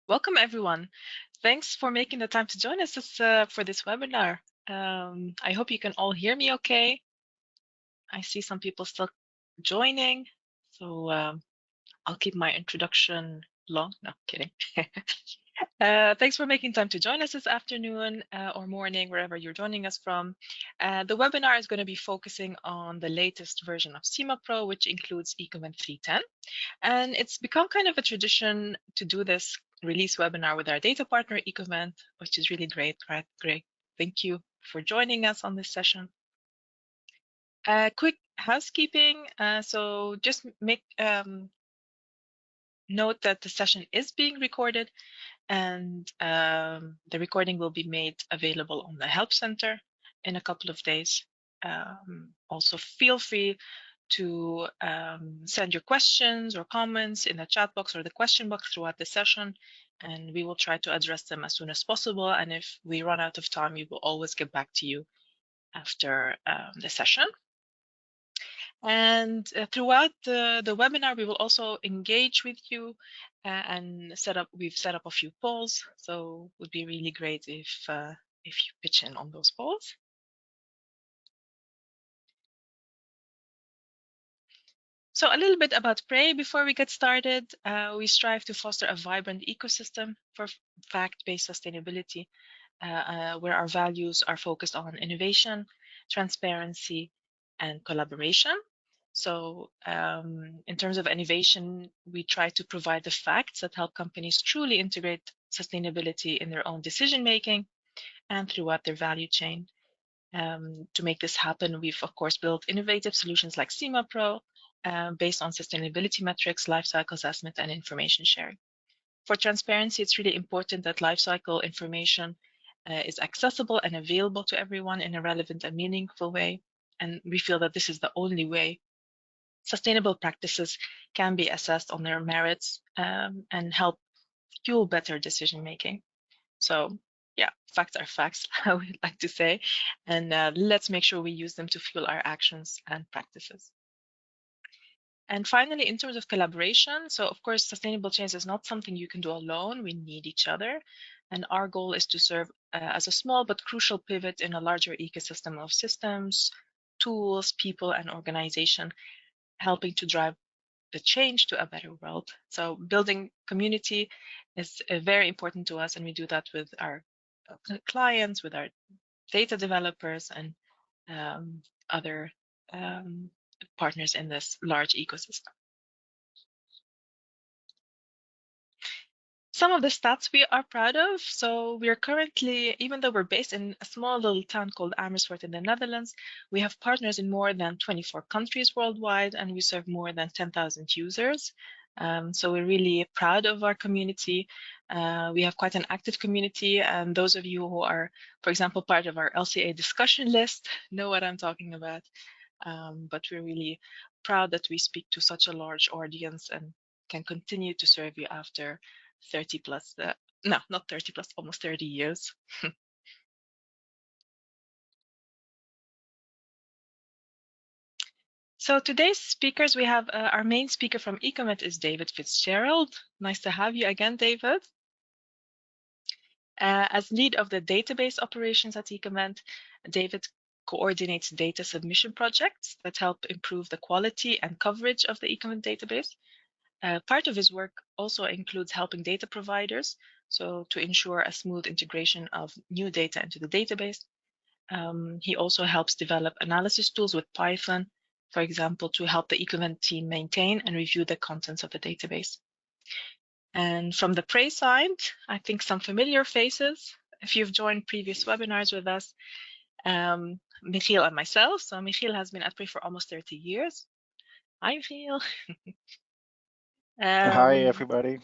Welcome, everyone. Thanks for making the time to join us for this webinar. I hope you can all hear me okay. I see some people still joining, so I'll keep my introduction long. No, kidding. Thanks for making time to join us this afternoon or morning, wherever you're joining us from. The webinar is going to be focusing on the latest version of SimaPro, which includes ecoinvent v3.10. And it's become kind of a tradition to do this release webinar with our data partner, ecoinvent, which is really great, right? Great. Thank you for joining us on this session. Quick housekeeping. So just make note that the session is being recorded, and the recording will be made available on the Help Center in a couple of days. Also, feel free to send your questions or comments in the chat box or the question box throughout the session, and we will try to address them as soon as possible. And if we run out of time, we will always get back to you after the session. And throughout the webinar, we will also engage with you and we've set up a few polls. So it would be really great if you pitch in on those polls. So a little bit about Prey before we get started. We strive to foster a vibrant ecosystem for fact-based sustainability, where our values are focused on innovation, transparency, and collaboration. So in terms of innovation, we try to provide the facts that help companies truly integrate sustainability in their own decision-making and throughout their value chain. To make this happen, we've, of course, built innovative solutions like SimaPro, based on sustainability metrics, lifecycle assessment, and information sharing. For transparency, it's really important that lifecycle information is accessible and available to everyone in a relevant and meaningful way. And we feel that this is the only way sustainable practices can be assessed on their merits and help fuel better decision making. So yeah, facts are facts, I would like to say, and let's make sure we use them to fuel our actions and practices. And finally, in terms of collaboration, so of course, sustainable change is not something you can do alone. We need each other. And our goal is to serve as a small but crucial pivot in a larger ecosystem of systems, tools, people, and organization, helping to drive the change to a better world. So building community is very important to us, and we do that with our clients, with our data developers, and other partners in this large ecosystem. Some of the stats we are proud of. So we are currently, even though we're based in a small little town called Amersfoort in the Netherlands, we have partners in more than 24 countries worldwide, and we serve more than 10,000 users. So we're really proud of our community. We have quite an active community, and those of you who are, for example, part of our LCA discussion list know what I'm talking about. But we're really proud that we speak to such a large audience and can continue to serve you after 30 plus, no, not 30 plus, almost 30 years. So today's speakers, we have our main speaker from ecoinvent is David Fitzgerald. Nice to have you again, David. As lead of the database operations at ecoinvent, David coordinates data submission projects that help improve the quality and coverage of the ecoinvent database. Part of his work also includes helping data providers, so to ensure a smooth integration of new data into the database. He also helps develop analysis tools with Python, for example, to help the ecoinvent team maintain and review the contents of the database. And from the Prey side, I think some familiar faces, if you've joined previous webinars with us, Michiel and myself. So Michiel has been at Prey for almost 30 years. Hi, Michiel. Hi, everybody.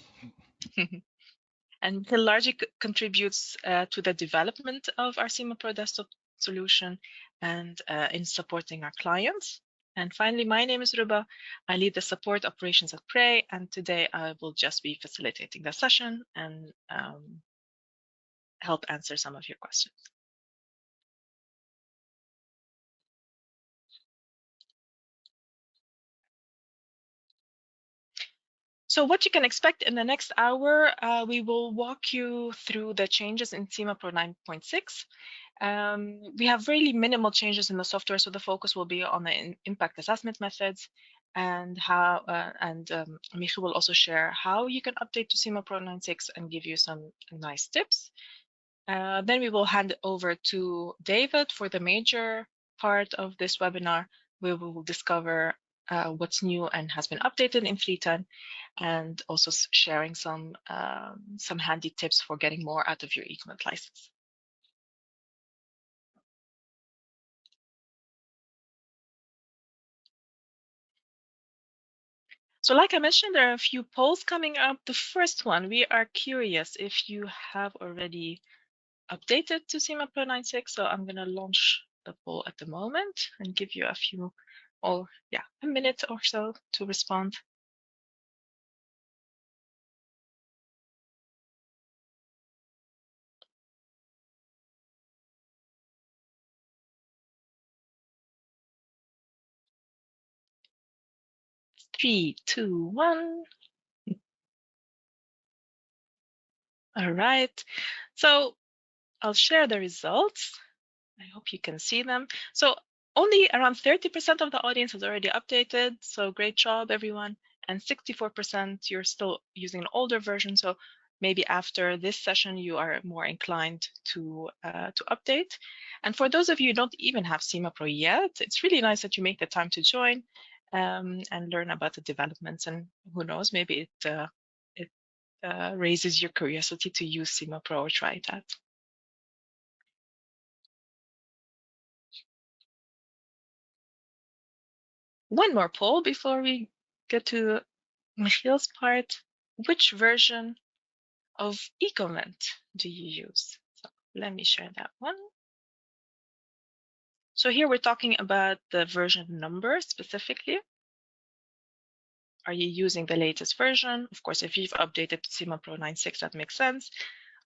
And Michiel largely contributes to the development of our SimaPro desktop solution and in supporting our clients. And finally, my name is Ruba. I lead the support operations at Prey, and today I will just be facilitating the session and help answer some of your questions. So what you can expect in the next hour, we will walk you through the changes in SimaPro 9.6. We have really minimal changes in the software, so the focus will be on the impact assessment methods and how, Michi will also share how you can update to SimaPro 9.6 and give you some nice tips. Then we will hand it over to David for the major part of this webinar. We will discover what's new and has been updated in v3.10, and also sharing some handy tips for getting more out of your ecoinvent license. So like I mentioned, there are a few polls coming up. The first one, we are curious if you have already updated to SimaPro 9.6. So I'm going to launch the poll at the moment and give you a few, or yeah, a minute or so to respond. 3, 2, 1. All right. So I'll share the results. I hope you can see them. So only around 30% of the audience has already updated. So great job, everyone. And 64% you're still using an older version. So maybe after this session, you are more inclined to update. And for those of you who don't even have SimaPro yet, it's really nice that you make the time to join and learn about the developments. And who knows, maybe it raises your curiosity to use SimaPro or try it out. One more poll before we get to Michiel's part. Which version of ecoinvent do you use? So let me share that one. So here we're talking about the version number specifically. Are you using the latest version? Of course, if you've updated to SimaPro 9.6, that makes sense.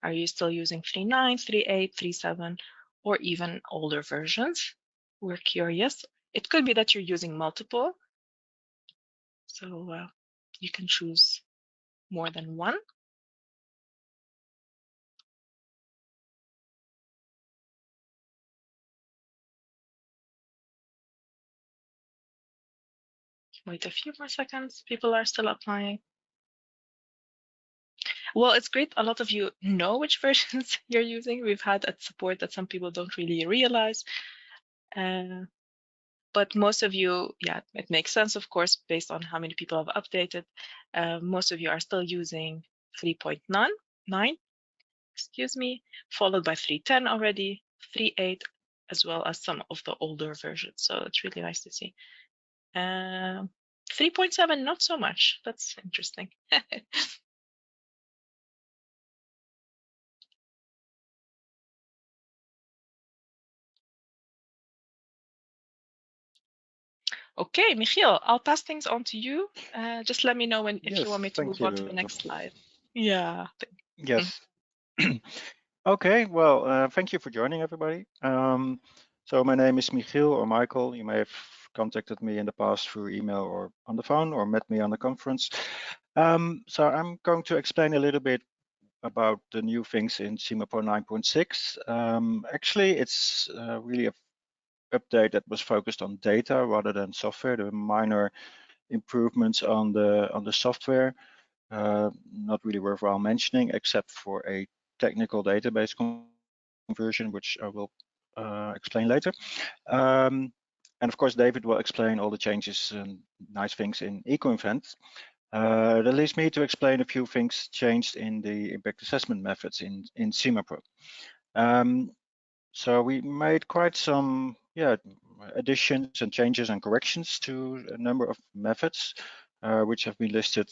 Are you still using 3.9, 3.8, 3.7, or even older versions? We're curious. It could be that you're using multiple. So you can choose more than one. Wait a few more seconds. People are still applying. Well, it's great. A lot of you know which versions you're using. We've had at support that some people don't really realize. But most of you, yeah, it makes sense, of course, based on how many people have updated. Most of you are still using 3.9, excuse me, followed by 3.10 already, 3.8, as well as some of the older versions. So it's really nice to see. 3.7, not so much. That's interesting. Okay, Michiel, I'll pass things on to you. Just let me know when if you want me to move on to the next slide. Yeah. Yes. Okay, well, thank you for joining, everybody. So my name is Michiel or Michael. You may have contacted me in the past through email or on the phone or met me on a conference. So I'm going to explain a little bit about the new things in SimaPro 9.6. Actually, it's really a update that was focused on data rather than software. There were minor improvements on the software, not really worthwhile mentioning, except for a technical database conversion, which I will explain later. And of course, David will explain all the changes and nice things in ecoinvent. That leaves me to explain a few things changed in the impact assessment methods in SimaPro. So we made quite some additions and changes and corrections to a number of methods, which have been listed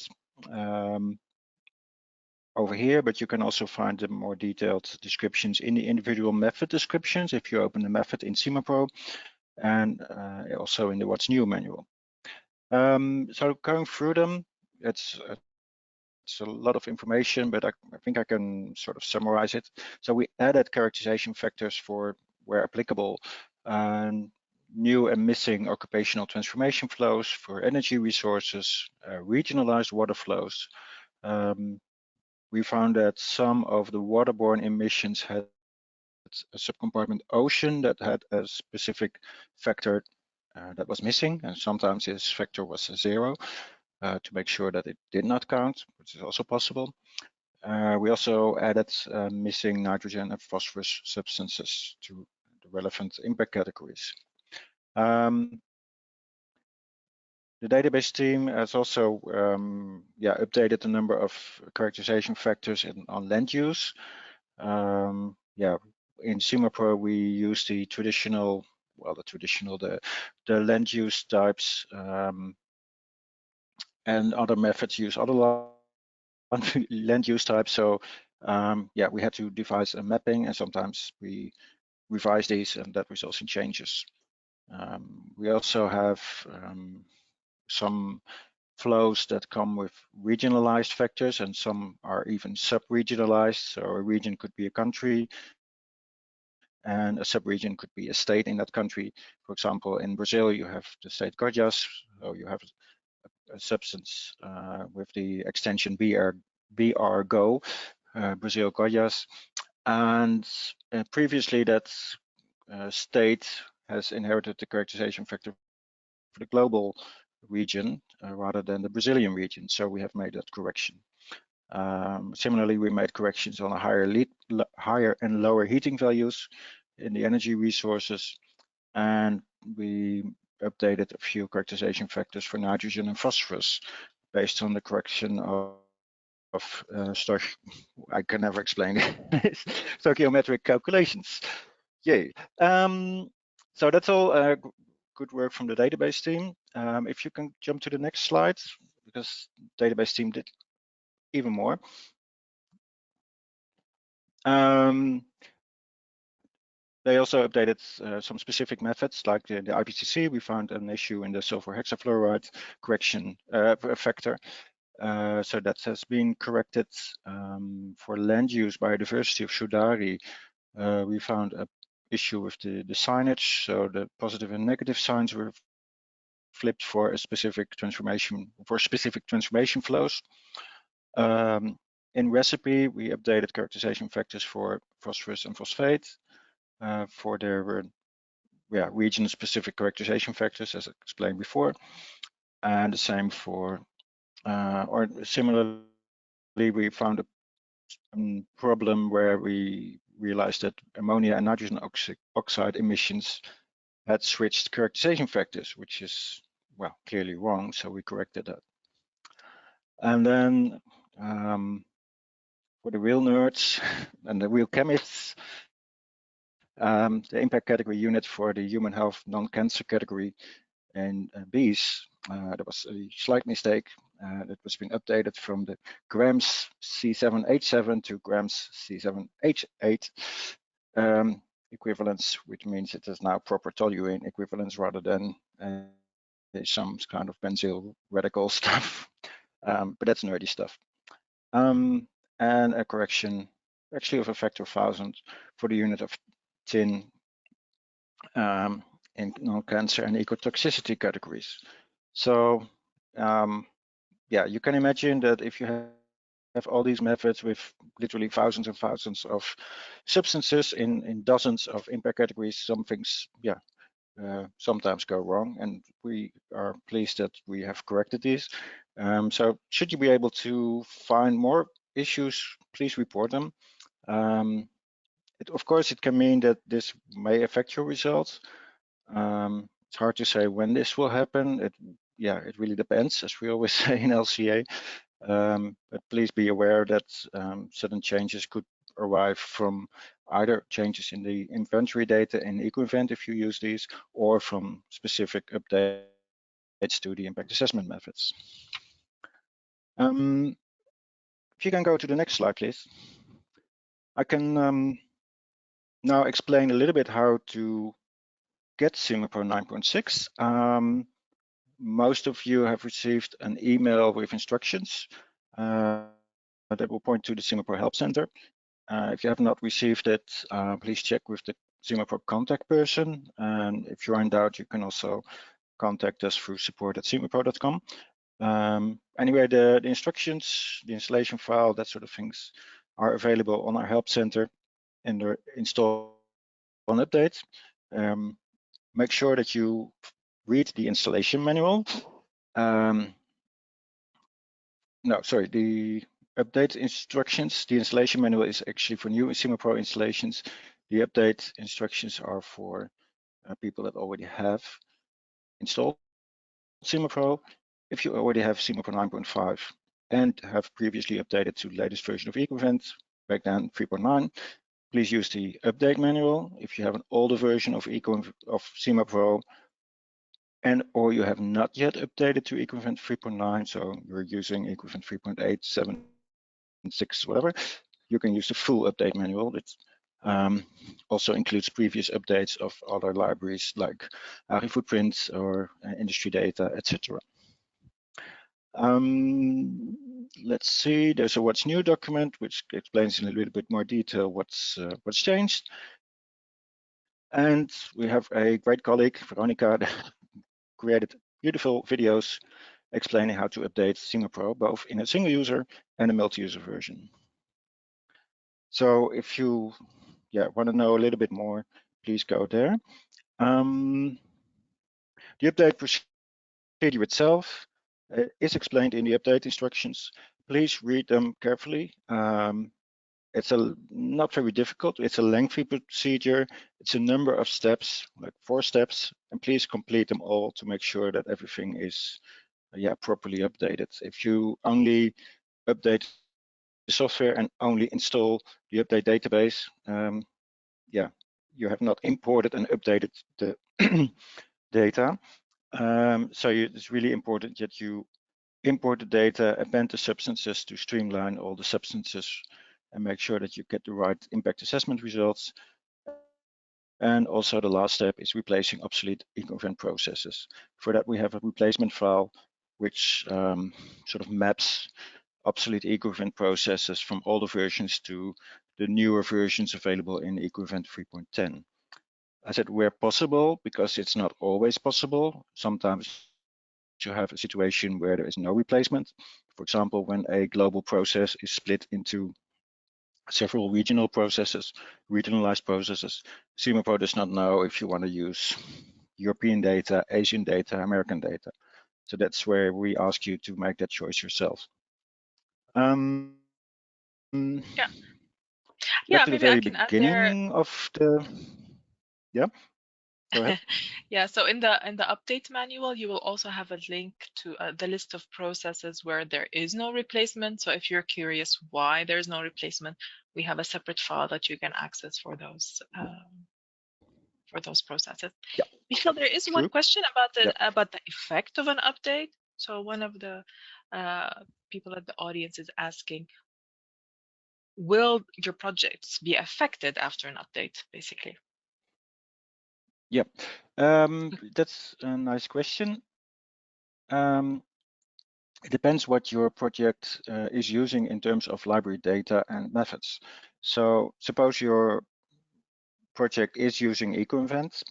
over here, but you can also find the more detailed descriptions in the individual method descriptions if you open the method in SimaPro, and also in the What's New manual. So going through them, it's a lot of information, but I think I can sort of summarize it. So we added characterization factors for where applicable, and new and missing occupational transformation flows for energy resources, regionalized water flows. We found that some of the waterborne emissions had a subcompartment ocean that had a specific factor that was missing, and sometimes this factor was 0 to make sure that it did not count, which is also possible. We also added missing nitrogen and phosphorus substances to the relevant impact categories. The database team has also updated the number of characterization factors on land use. In SimaPro we use the traditional, the land use types, and other methods use other land use types. So we had to devise a mapping, and sometimes we revise these, and that results in changes. We also have some flows that come with regionalized factors, and some are even sub-regionalized. So a region could be a country, and a sub-region could be a state in that country. For example, in Brazil, you have the state Goiás, so you have a substance with the extension BRGO, Brazil Goiás, and previously that state has inherited the characterization factor for the global region rather than the Brazilian region, so we have made that correction. Similarly, we made corrections on a higher and lower heating values in the energy resources, and we updated a few characterization factors for nitrogen and phosphorus based on the correction of I can never explain it, stoichiometric calculations. Yay. So that's all good work from the database team. If you can jump to the next slide, because the database team did even more. They also updated some specific methods, like the IPCC. We found an issue in the sulfur hexafluoride correction factor. So that has been corrected. For land use biodiversity of Sudari, we found an issue with the signage. So the positive and negative signs were flipped for a specific transformation, for specific transformation flows. In recipe, we updated characterization factors for phosphorus and phosphate for their region-specific characterization factors, as explained before, and the same for, or similarly, we found a problem where we realized that ammonia and nitrogen oxide emissions had switched characterization factors, which is, well, clearly wrong, so we corrected that. And then for the real nerds and the real chemists, the impact category unit for the human health non-cancer category in bees, there was a slight mistake. That was been updated from the grams C7H7 to grams C7H8 equivalence, which means it is now proper toluene equivalence rather than some kind of benzyl radical stuff. But that's nerdy stuff. And a correction actually of a factor of 1,000 for the unit of tin in non-cancer and ecotoxicity categories. So you can imagine that if you have all these methods with literally thousands and thousands of substances in dozens of impact categories, some things sometimes go wrong, and we are pleased that we have corrected these. So should you be able to find more issues, please report them. Of course, it can mean that this may affect your results. It's hard to say when this will happen. It really depends, as we always say in LCA. But please be aware that certain changes could arrive from either changes in the inventory data in ecoinvent if you use these, or from specific updates to the impact assessment methods. If you can go to the next slide, please. I can now explain a little bit how to get SimaPro 9.6. Most of you have received an email with instructions that will point to the SimaPro Help Center. If you have not received it, please check with the SimaPro contact person. And if you're in doubt, you can also contact us through support@simapro.com. Anyway, the instructions, the installation file, that sort of things are available on our help center in the install and update. Make sure that you read the installation manual. No, sorry, the update instructions. The installation manual is actually for new SimaPro installations. The update instructions are for people that already have installed SimaPro. If you already have SimaPro 9.5 and have previously updated to the latest version of ecoinvent, back then 3.9, please use the update manual. If you have an older version of SimaPro and or you have not yet updated to ecoinvent 3.9, so you're using ecoinvent 3.8, 7, 6, whatever, you can use the full update manual. It also includes previous updates of other libraries like ARI footprints or industry data, etc. Let's see, there's a what's new document, which explains in a little bit more detail what's changed. And we have a great colleague, Veronica, that created beautiful videos explaining how to update SimaPro, both in a single user and a multi-user version. So if you want to know a little bit more, please go there. The update procedure itself is explained in the update instructions. Please read them carefully. It's not very difficult. It's a lengthy procedure. It's a number of steps, like 4 steps, and please complete them all to make sure that everything is properly updated. If you only update the software and only install the update database, you have not imported and updated the data. So it's really important that you import the data, append the substances to streamline all the substances and make sure that you get the right impact assessment results. And also the last step is replacing obsolete ecoinvent processes. For that, we have a replacement file which sort of maps obsolete ecoinvent processes from older versions to the newer versions available in ecoinvent 3.10. I said where possible, because it's not always possible. Sometimes you have a situation where there is no replacement. For example, when a global process is split into several regional processes, regionalized processes, SimaPro does not know if you want to use European data, Asian data, American data. So that's where we ask you to make that choice yourself. Back to the Maybe I very can add there. beginning of the, go ahead. So in the update manual, you will also have a link to the list of processes where there is no replacement. So if you're curious why there's no replacement, we have a separate file that you can access for those processes. Yeah. Michael, there is one question about the effect of an update. So one of the people at the audience is asking, will your projects be affected after an update, basically? Yeah, that's a nice question. It depends what your project is using in terms of library data and methods. So suppose your project is using ecoinvent,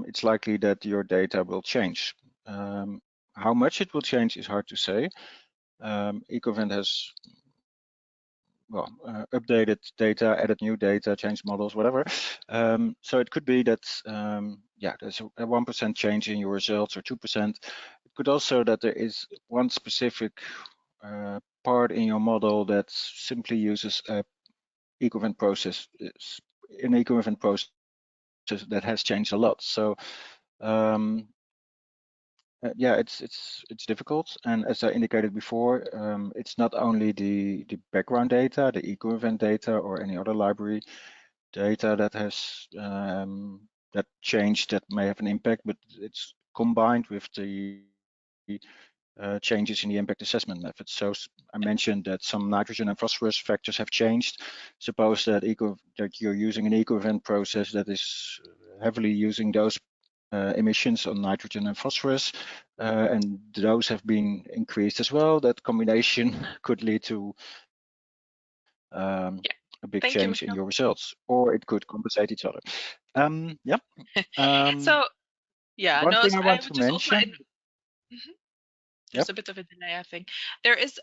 it's likely that your data will change. How much it will change is hard to say. Ecoinvent has updated data, added new data, changed models, whatever. So it could be that there's a 1% change in your results or 2%. It could also that there is one specific part in your model that simply uses a ecoinvent process, an ecoinvent process that has changed a lot. So it's difficult, and as I indicated before, it's not only the background data, the ecoinvent data, or any other library data that has that changed that may have an impact, but it's combined with the changes in the impact assessment method. So I mentioned that some nitrogen and phosphorus factors have changed. Suppose that you're using an ecoinvent process that is heavily using those emissions on nitrogen and phosphorus, and those have been increased as well. That combination could lead to a big Thank you, change in Michiel. your results, or it could compensate each other. Yeah. So yeah, One no, thing so I I want would to just also mention. Mhm. There's Yep. a bit of a delay, I think. There is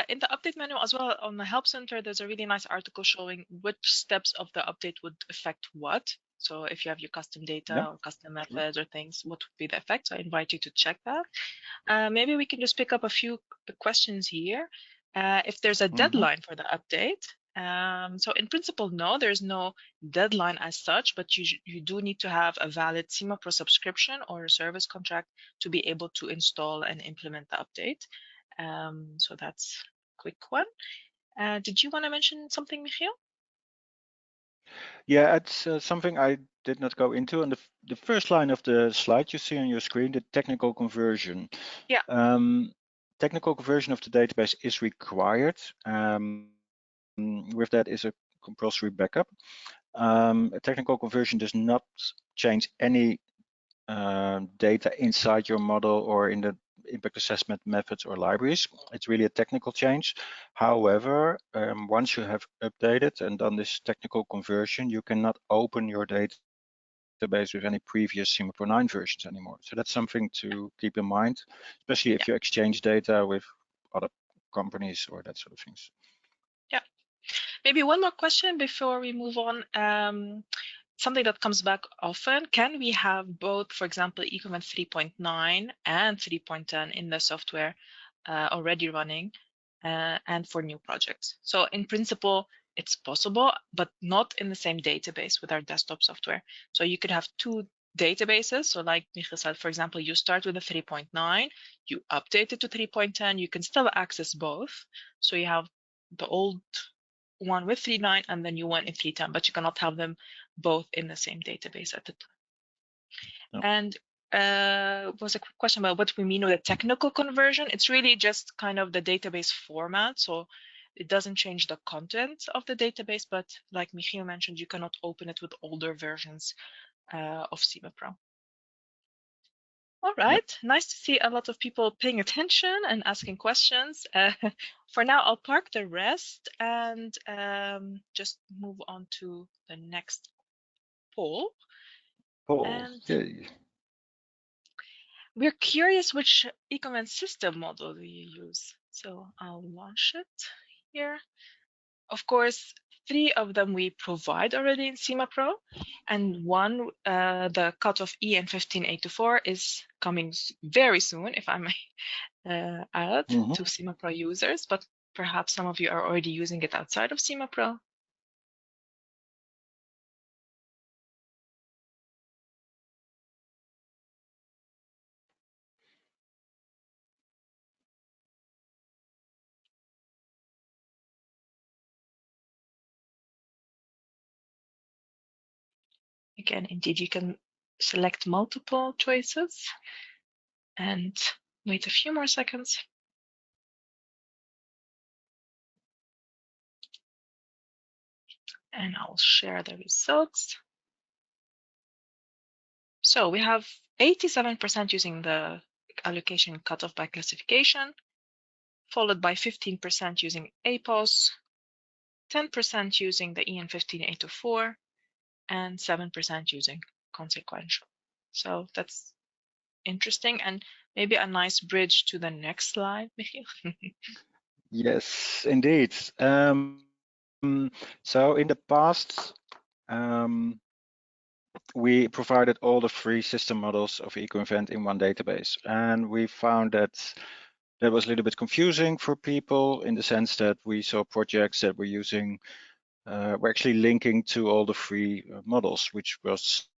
in the update menu as well on the help center, there's a really nice article showing which steps of the update would affect what. So if you have your custom data Yeah. or custom Sure. methods or things, what would be the effect? So I invite you to check that. Maybe we can just pick up a few questions here. If there's a Mm-hmm. deadline for the update. So in principle, no, there's no deadline as such, but you do need to have a valid SimaPro subscription or a service contract to be able to install and implement the update. So that's a quick one. Did you want to mention something, Michiel? Yeah, it's something I did not go into. And the first line of the slide you see on your screen, the technical conversion. Yeah. Technical conversion of the database is required. With that is a compulsory backup. A technical conversion does not change any data inside your model or in the impact assessment methods or libraries. It's really a technical change. However, once you have updated and done this technical conversion, you cannot open your database with any previous SimaPro 9 versions anymore. So that's something to keep in mind, especially if Yeah. you exchange data with other companies or that sort of things. Yeah. Maybe one more question before we move on. Something that comes back often, can we have both, for example, ecoinvent 3.9 and 3.10 in the software already running and for new projects? So in principle, it's possible, but not in the same database with our desktop software. So you could have two databases. So like Michiel said, for example, you start with a 3.9, you update it to 3.10, you can still access both. So you have the old one with 3.9 and the new one in 3.10, but you cannot have them both in the same database at the time. No. And was a quick question about what we mean with a technical conversion. It's really just kind of the database format. So it doesn't change the content of the database, but like Michiel mentioned, you cannot open it with older versions of SimaPro. All Yep. right, nice to see a lot of people paying attention and asking questions. For now, I'll park the rest and just move on to the next poll. Paul, And yay. we're curious which ecoinvent system model do you use. So I'll launch it here. Of course, 3 of them we provide already in SimaPro, and one, the cutoff EN15824, is coming very soon, if I may add, Mm-hmm. to SimaPro users, but perhaps some of you are already using it outside of SimaPro. Again, indeed, you can select multiple choices and wait a few more seconds. And I'll share the results. So we have 87% using the allocation cutoff by classification, followed by 15% using APOS, 10% using the EN15804, and 7% using consequential. So that's interesting and maybe a nice bridge to the next slide, Michiel. Yes, indeed. So in the past, we provided all the free system models of ecoinvent in one database, and we found that that was a little bit confusing for people in the sense that we saw projects that were using, were actually linking to all the free models, which was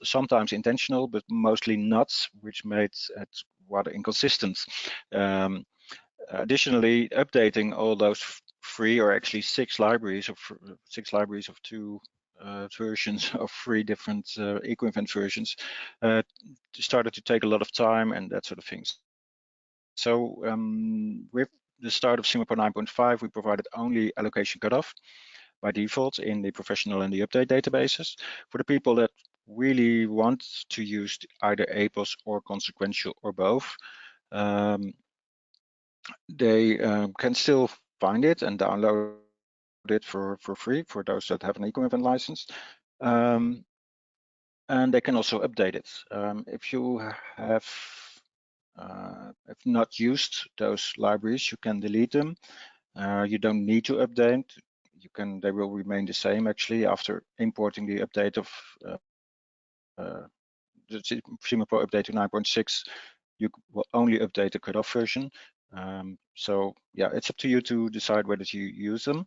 sometimes intentional, but mostly not, which made it rather inconsistent. Additionally, updating all those free, or actually 6 libraries of 2 versions of 3 different ecoinvent versions, started to take a lot of time and that sort of things. So with the start of SimaPro 9.5, we provided only allocation cutoff by default in the professional and the update databases. For the people that really want to use either APOS or consequential or both, they can still find it and download it for free for those that have an ecoinvent license. And they can also update it. If you have not used those libraries, you can delete them. You don't need to update. They will remain the same actually after importing the update of the SimaPro update to 9.6. You will only update the cutoff version. So yeah, it's up to you to decide whether to use them.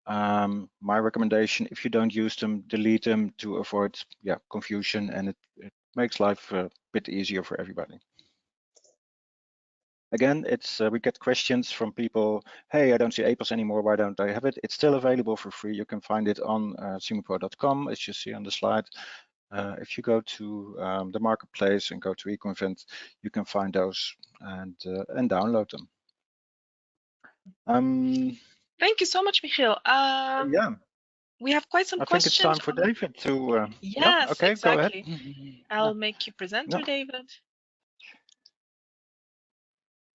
My recommendation, if you don't use them, delete them to avoid confusion, and it makes life a bit easier for everybody. Again, we get questions from people, hey, I don't see APOS anymore, why don't I have it? It's still available for free. You can find it on simapro.com, as you see on the slide. If you go to the marketplace and go to ecoinvent, you can find those and download them. Thank you so much, Michiel. Yeah. We have quite some I think it's questions. time for David to. Yes, okay, exactly. go ahead. I'll make you presenter, David.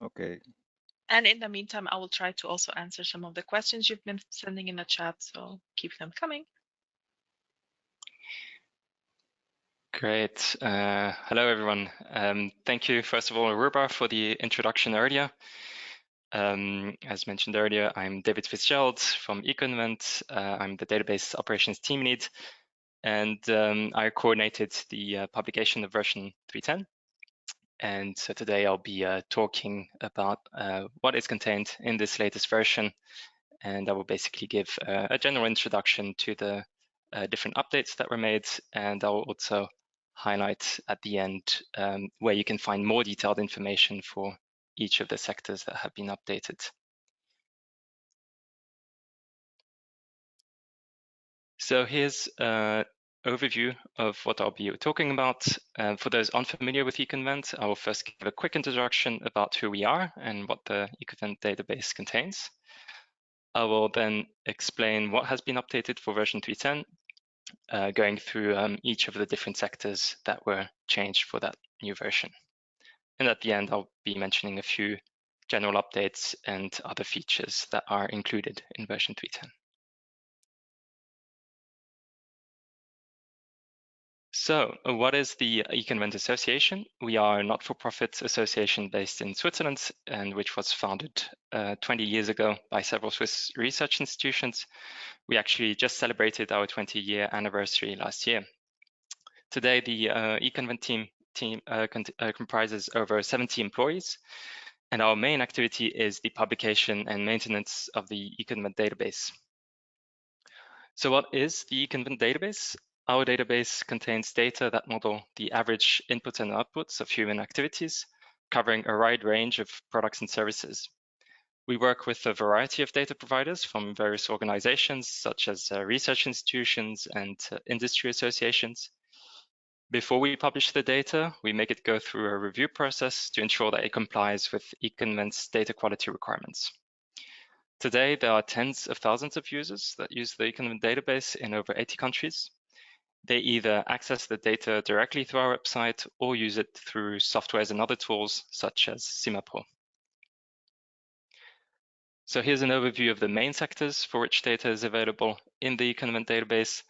Okay. And in the meantime, I will try to also answer some of the questions you've been sending in the chat, so keep them coming. Great. Hello, everyone. Thank you, first of all, Ruba, for the introduction earlier. As mentioned earlier, I'm David Fitzgerald from ecoinvent. I'm the database operations team lead, and I coordinated the publication of version 3.10. And so today I'll be talking about what is contained in this latest version, and I will basically give a general introduction to the different updates that were made, and I will also highlight at the end where you can find more detailed information for each of the sectors that have been updated. So here's an overview of what I'll be talking about. For those unfamiliar with ecoinvent, I will first give a quick introduction about who we are and what the ecoinvent database contains. I will then explain what has been updated for version 3.10, going through each of the different sectors that were changed for that new version. And at the end, I'll be mentioning a few general updates and other features that are included in version 3.10. So what is the ecoinvent Association? We are a not-for-profit association based in Switzerland, and which was founded 20 years ago by several Swiss research institutions. We actually just celebrated our 20-year anniversary last year. Today, the ecoinvent team comprises over 70 employees, and our main activity is the publication and maintenance of the ecoinvent database. So what is the ecoinvent database? Our database contains data that model the average inputs and outputs of human activities, covering a wide range of products and services. We work with a variety of data providers from various organizations, such as research institutions and industry associations. Before we publish the data, we make it go through a review process to ensure that it complies with ecoinvent's data quality requirements. Today, there are tens of thousands of users that use the ecoinvent database in over 80 countries. They either access the data directly through our website or use it through softwares and other tools such as SimaPro. So here's an overview of the main sectors for which data is available in the ecoinvent database.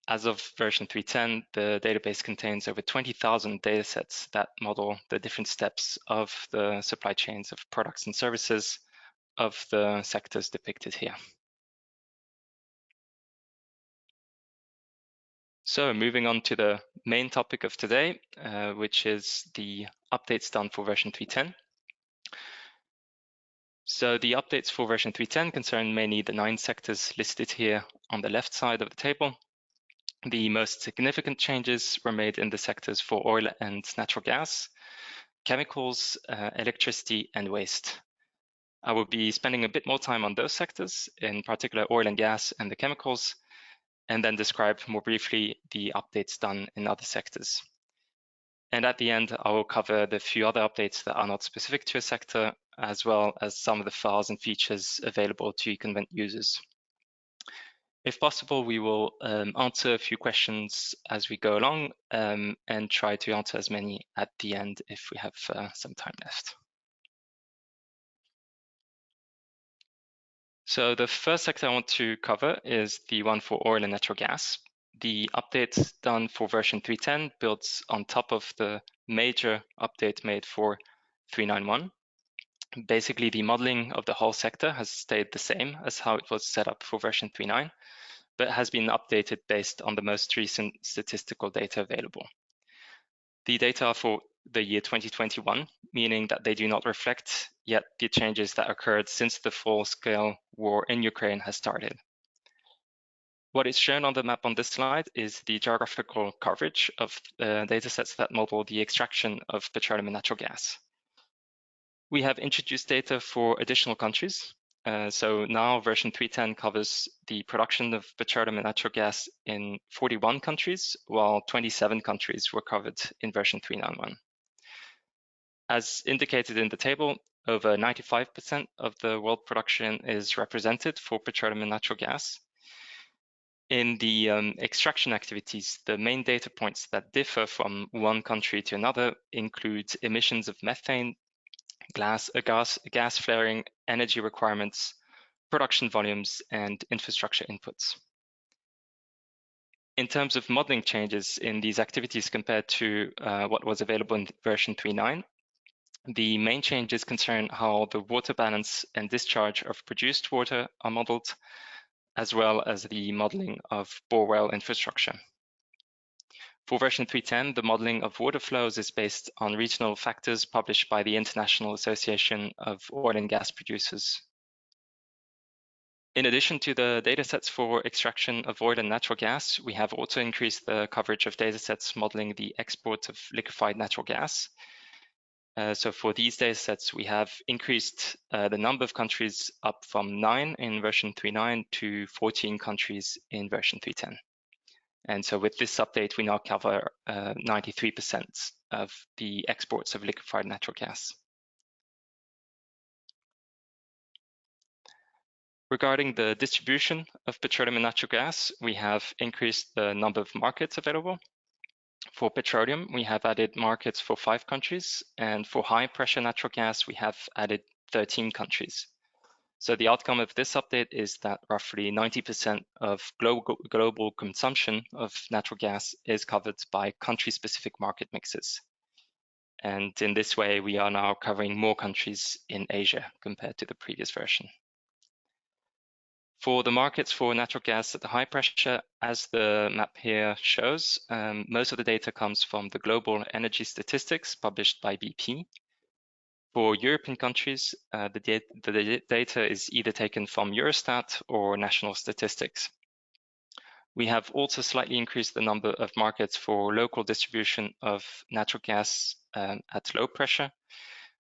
As of version 3.10, the database contains over 20,000 datasets that model the different steps of the supply chains of products and services of the sectors depicted here. So moving on to the main topic of today, which is the updates done for version 3.10. So the updates for version 3.10 concern mainly the 9 sectors listed here on the left side of the table. The most significant changes were made in the sectors for oil and natural gas, chemicals, electricity, and waste. I will be spending a bit more time on those sectors, in particular oil and gas and the chemicals, and then describe more briefly the updates done in other sectors. And at the end, I will cover the few other updates that are not specific to a sector, as well as some of the files and features available to ecoinvent users. If possible, we will answer a few questions as we go along and try to answer as many at the end if we have some time left. So the first sector I want to cover is the one for oil and natural gas. The update done for version 3.10 builds on top of the major update made for 3.9.1. Basically, the modeling of the whole sector has stayed the same as how it was set up for version 3.9, but has been updated based on the most recent statistical data available. The data are for the year 2021, meaning that they do not reflect yet the changes that occurred since the full-scale war in Ukraine has started. What is shown on the map on this slide is the geographical coverage of datasets that model the extraction of petroleum and natural gas. We have introduced data for additional countries. So now version 3.10 covers the production of petroleum and natural gas in 41 countries, while 27 countries were covered in version 3.9.1. As indicated in the table, over 95% of the world production is represented for petroleum and natural gas. In the extraction activities, the main data points that differ from one country to another include emissions of methane, gas flaring, energy requirements, production volumes, and infrastructure inputs. In terms of modeling changes in these activities compared to what was available in version 3.9, the main changes concern how the water balance and discharge of produced water are modeled, as well as the modeling of borewell infrastructure. For version 3.10, the modeling of water flows is based on regional factors published by the International Association of Oil and Gas Producers. In addition to the datasets for extraction of oil and natural gas, we have also increased the coverage of datasets modeling the export of liquefied natural gas. So for these datasets, we have increased the number of countries up from 9 in version 3.9 to 14 countries in version 3.10. And so with this update, we now cover 93% of the exports of liquefied natural gas. Regarding the distribution of petroleum and natural gas, we have increased the number of markets available. For petroleum, we have added markets for 5 countries, and for high pressure natural gas, we have added 13 countries. So the outcome of this update is that roughly 90% of global consumption of natural gas is covered by country-specific market mixes. And in this way, we are now covering more countries in Asia compared to the previous version. For the markets for natural gas at the high pressure, as the map here shows, most of the data comes from the global energy statistics published by BP. For European countries, the data is either taken from Eurostat or national statistics. We have also slightly increased the number of markets for local distribution of natural gas at low pressure.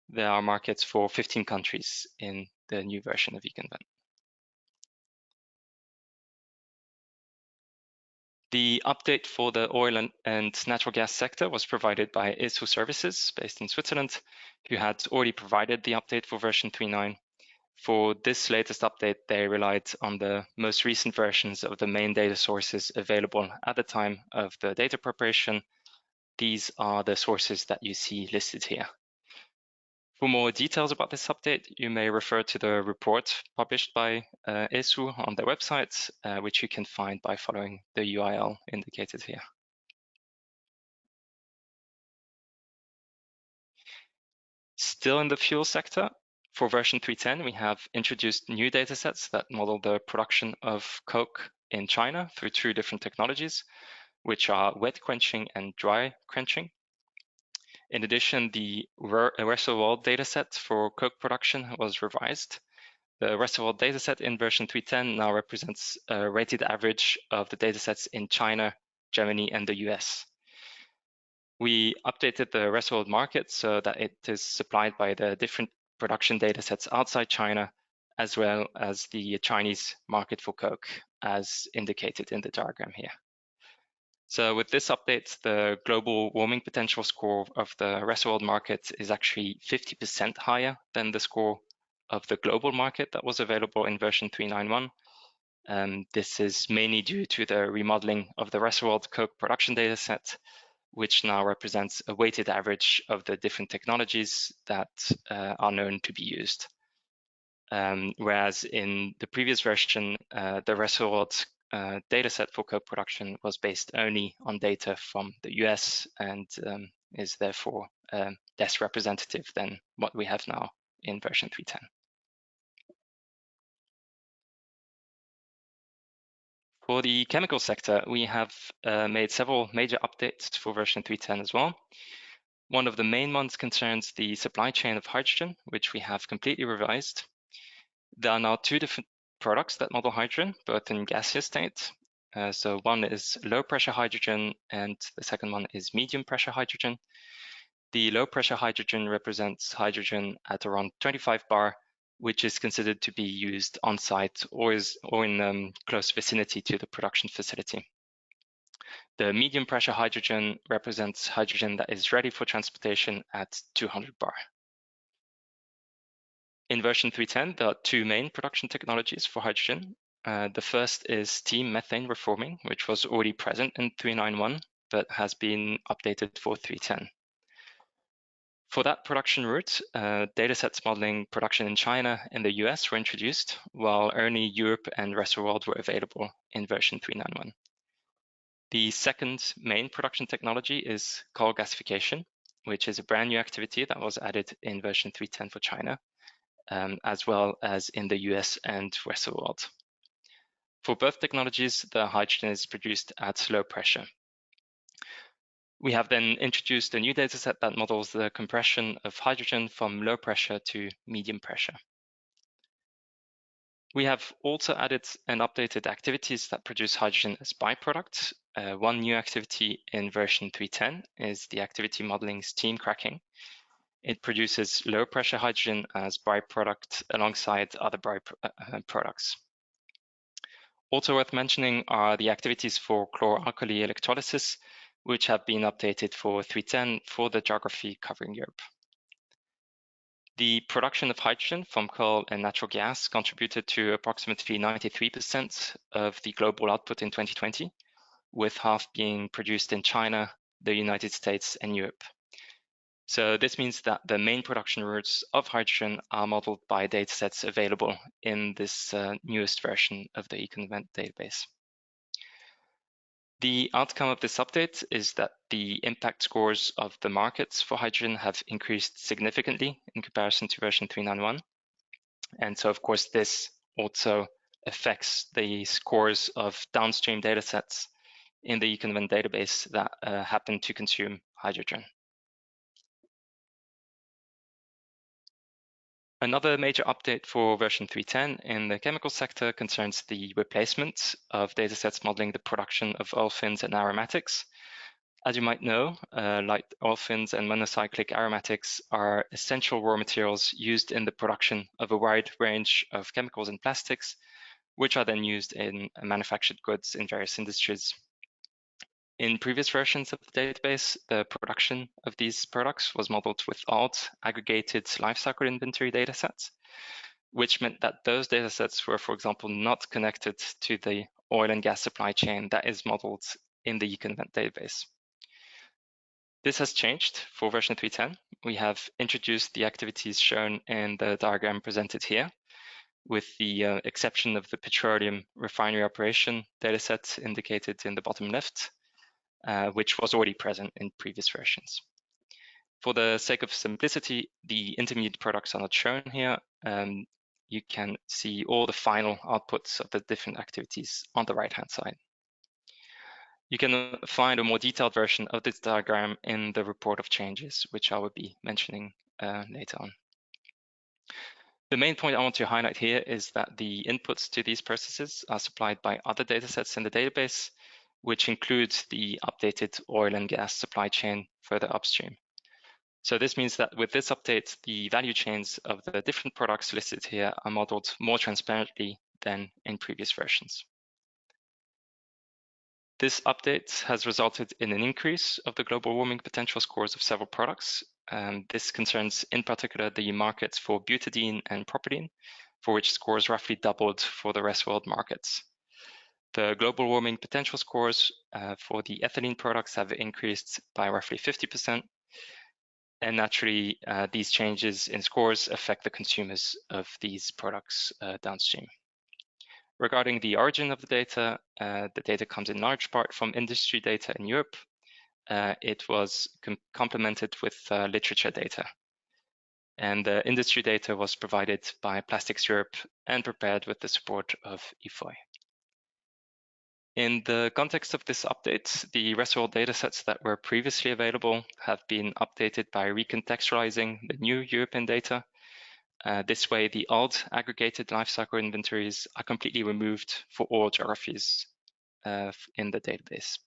There are markets for 15 countries in the new version of ecoinvent. The update for the oil and natural gas sector was provided by ESU Services, based in Switzerland, who had already provided the update for version 3.9. For this latest update, they relied on the most recent versions of the main data sources available at the time of the data preparation. These are the sources that you see listed here. For more details about this update, you may refer to the report published by ESU on their website, which you can find by following the URL indicated here. Still in the fuel sector, for version 3.10, we have introduced new datasets that model the production of coke in China through 2 different technologies, which are wet quenching and dry quenching. In addition, the rest of the world dataset for coke production was revised. The rest of the world dataset in version 3.10 now represents a rated average of the datasets in China, Germany, and the US. We updated the rest of the world market so that it is supplied by the different production datasets outside China, as well as the Chinese market for coke, as indicated in the diagram here. So with this update, the global warming potential score of the rest of the world market is actually 50% higher than the score of the global market that was available in version 3.9.1. This is mainly due to the remodeling of the rest of the world coke production dataset, which now represents a weighted average of the different technologies that are known to be used. whereas in the previous version, the rest of the world dataset for co-production was based only on data from the US and is therefore less representative than what we have now in version 3.10. For the chemical sector, we have made several major updates for version 3.10 as well. One of the main ones concerns the supply chain of hydrogen, which we have completely revised. There are now two different products that model hydrogen, both in gaseous state. So one is low pressure hydrogen and the second one is medium pressure hydrogen. The low pressure hydrogen represents hydrogen at around 25 bar, which is considered to be used on site or in close vicinity to the production facility. The medium pressure hydrogen represents hydrogen that is ready for transportation at 200 bar. In version 3.10, there are two main production technologies for hydrogen. The first is steam methane reforming, which was already present in 3.9.1, but has been updated for 3.10. For that production route, datasets modeling production in China and the US were introduced, while only Europe and the rest of the world were available in version 3.9.1. The second main production technology is coal gasification, which is a brand new activity that was added in version 3.10 for China, as well as in the US and rest of the world. For both technologies, the hydrogen is produced at low pressure. We have then introduced a new dataset that models the compression of hydrogen from low pressure to medium pressure. We have also added and updated activities that produce hydrogen as byproduct. One new activity in version 3.10 is the activity modeling steam cracking. It produces low pressure hydrogen as byproduct alongside other byproducts. Also worth mentioning are the activities for chloralkali electrolysis, which have been updated for 3.10 for the geography covering Europe. The production of hydrogen from coal and natural gas contributed to approximately 93% of the global output in 2020, with half being produced in China, the United States, and Europe. So this means that the main production routes of hydrogen are modeled by datasets available in this newest version of the ecoinvent database. The outcome of this update is that the impact scores of the markets for hydrogen have increased significantly in comparison to version 3.9.1. And so, of course, this also affects the scores of downstream datasets in the ecoinvent database that happen to consume hydrogen. Another major update for version 3.10 in the chemical sector concerns the replacement of datasets modeling the production of olefins and aromatics. As you might know, light olefins and monocyclic aromatics are essential raw materials used in the production of a wide range of chemicals and plastics, which are then used in manufactured goods in various industries. In previous versions of the database, the production of these products was modeled without aggregated lifecycle inventory datasets, which meant that those datasets were, for example, not connected to the oil and gas supply chain that is modeled in the ecoinvent database. This has changed for version 3.10. We have introduced the activities shown in the diagram presented here, with the exception of the petroleum refinery operation dataset indicated in the bottom left, which was already present in previous versions. For the sake of simplicity, the intermediate products are not shown here. You can see all the final outputs of the different activities on the right-hand side. You can find a more detailed version of this diagram in the report of changes, which I will be mentioning later on. The main point I want to highlight here is that the inputs to these processes are supplied by other datasets in the database, which includes the updated oil and gas supply chain further upstream. So this means that with this update, the value chains of the different products listed here are modeled more transparently than in previous versions. This update has resulted in an increase of the global warming potential scores of several products. This concerns in particular the markets for butadiene and propylene, for which scores roughly doubled for the rest of the world markets. The global warming potential scores for the ethylene products have increased by roughly 50%, And naturally, these changes in scores affect the consumers of these products downstream. Regarding the origin of the data comes in large part from industry data in Europe. It was complemented with literature data. And the industry data was provided by Plastics Europe and prepared with the support of IFOI. In the context of this update, the rest of all datasets that were previously available have been updated by recontextualizing the new European data. This way, the old aggregated lifecycle inventories are completely removed for all geographies in the database.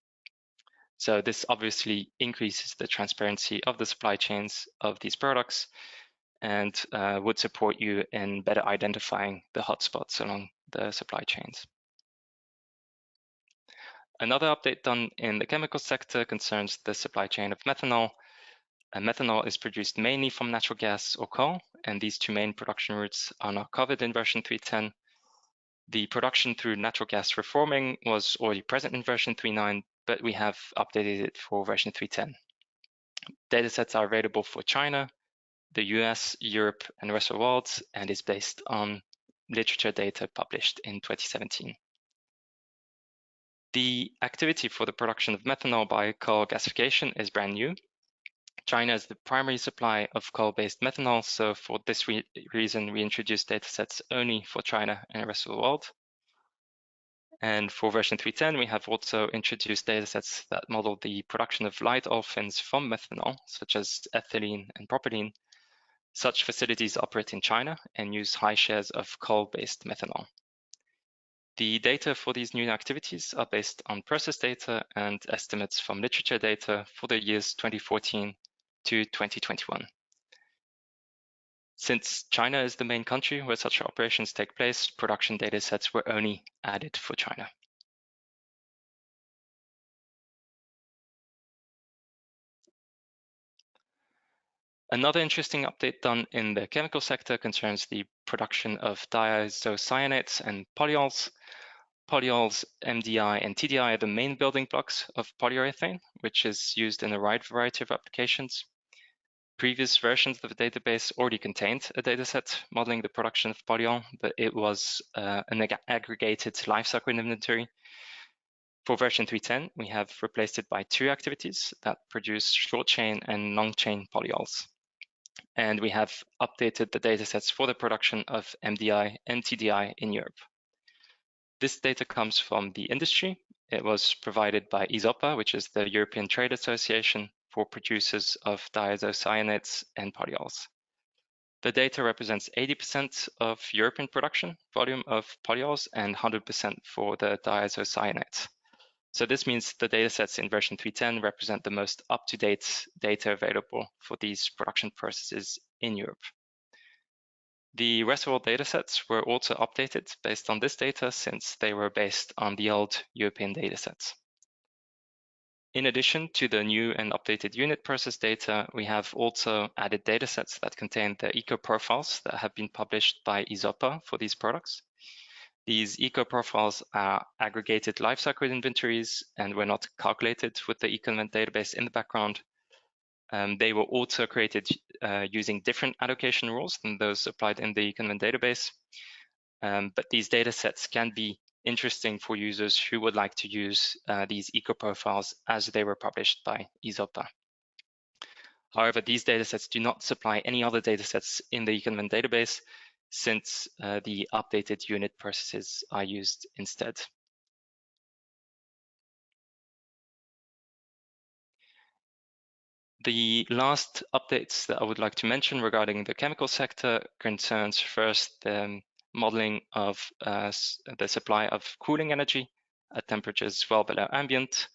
So this obviously increases the transparency of the supply chains of these products and would support you in better identifying the hotspots along the supply chains. Another update done in the chemical sector concerns the supply chain of methanol. Methanol is produced mainly from natural gas or coal, and these two main production routes are now covered in version 3.10. The production through natural gas reforming was already present in version 3.9, but we have updated it for version 3.10. Datasets are available for China, the US, Europe, and the rest of the world, and is based on literature data published in 2017. The activity for the production of methanol by coal gasification is brand new. China is the primary supply of coal-based methanol, so for this reason, we introduced datasets only for China and the rest of the world. And for version 3.10, we have also introduced datasets that model the production of light olefins from methanol, such as ethylene and propylene. Such facilities operate in China and use high shares of coal-based methanol. The data for these new activities are based on process data and estimates from literature data for the years 2014 to 2021. Since China is the main country where such operations take place, production data sets were only added for China. Another interesting update done in the chemical sector concerns the production of diisocyanates and polyols. Polyols, MDI, and TDI are the main building blocks of polyurethane, which is used in a wide variety of applications. Previous versions of the database already contained a dataset modeling the production of polyol, but it was an aggregated lifecycle inventory. For version 3.10, we have replaced it by two activities that produce short chain and long chain polyols. And we have updated the datasets for the production of MDI and TDI in Europe. This data comes from the industry. It was provided by ESOPA, which is the European Trade Association for producers of diisocyanates and polyols. The data represents 80% of European production volume of polyols and 100% for the diisocyanates. So this means the datasets in version 3.10 represent the most up-to-date data available for these production processes in Europe. The rest of all datasets were also updated based on this data since they were based on the old European datasets. In addition to the new and updated unit process data, we have also added datasets that contain the eco-profiles that have been published by ESOPA for these products. These eco-profiles are aggregated lifecycle inventories and were not calculated with the ecoinvent database in the background. They were also created using different allocation rules than those applied in the ecoinvent database. But these datasets can be interesting for users who would like to use these eco-profiles as they were published by ESOPA. However, these datasets do not supply any other datasets in the ecoinvent database since the updated unit processes are used instead. The last updates that I would like to mention regarding the chemical sector concerns first the modeling of the supply of cooling energy at temperatures well below ambient.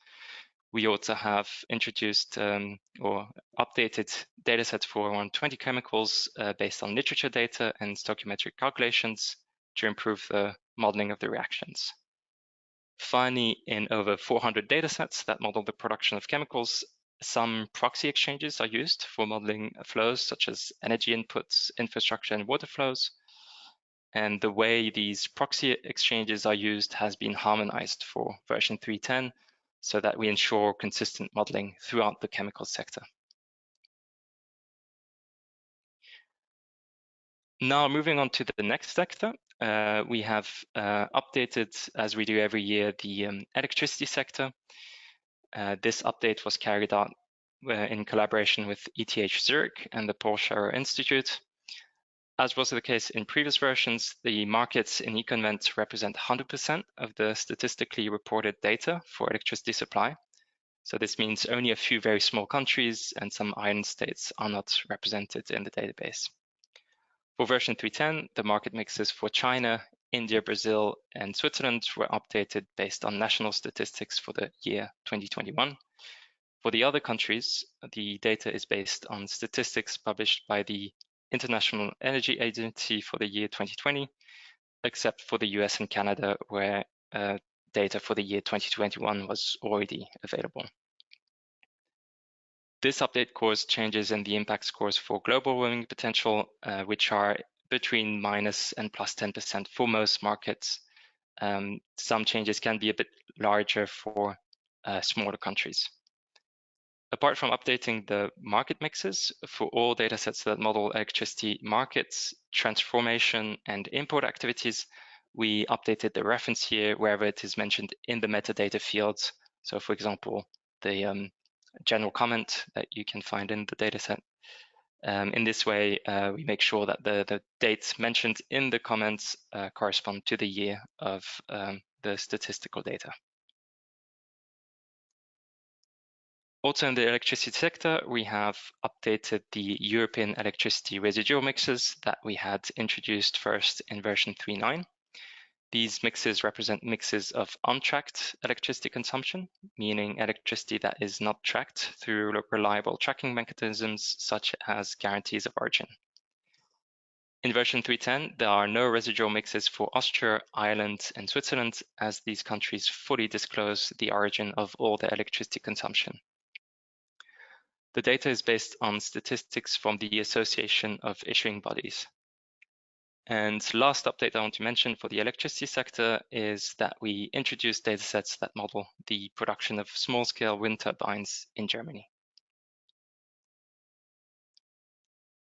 We also have introduced or updated datasets for around 20 chemicals based on literature data and stoichiometric calculations to improve the modeling of the reactions. Finally, in over 400 datasets that model the production of chemicals, some proxy exchanges are used for modeling flows such as energy inputs, infrastructure, and water flows. And the way these proxy exchanges are used has been harmonized for version 3.10 so that we ensure consistent modeling throughout the chemical sector. Now moving on to the next sector, we have updated, as we do every year, the electricity sector. This update was carried out in collaboration with ETH Zurich and the Paul Scherrer Institute. As was the case in previous versions, the markets in ecoinvent represent 100% of the statistically reported data for electricity supply. So this means only a few very small countries and some island states are not represented in the database. For version 3.10, the market mixes for China, India, Brazil, and Switzerland were updated based on national statistics for the year 2021. For the other countries, the data is based on statistics published by the International Energy Agency for the year 2020, except for the US and Canada, where data for the year 2021 was already available. This update caused changes in the impact scores for global warming potential, which are between minus and plus 10% for most markets. Some changes can be a bit larger for smaller countries. Apart from updating the market mixes for all datasets that model electricity markets, transformation, and import activities, we updated the reference year wherever it is mentioned in the metadata fields. So for example, the general comment that you can find in the dataset. In this way, we make sure that the dates mentioned in the comments correspond to the year of the statistical data. Also in the electricity sector, we have updated the European electricity residual mixes that we had introduced first in version 3.9. These mixes represent mixes of untracked electricity consumption, meaning electricity that is not tracked through reliable tracking mechanisms such as guarantees of origin. In version 3.10, there are no residual mixes for Austria, Ireland, and Switzerland, as these countries fully disclose the origin of all their electricity consumption. The data is based on statistics from the Association of Issuing Bodies. And last update I want to mention for the electricity sector is that we introduced datasets that model the production of small-scale wind turbines in Germany.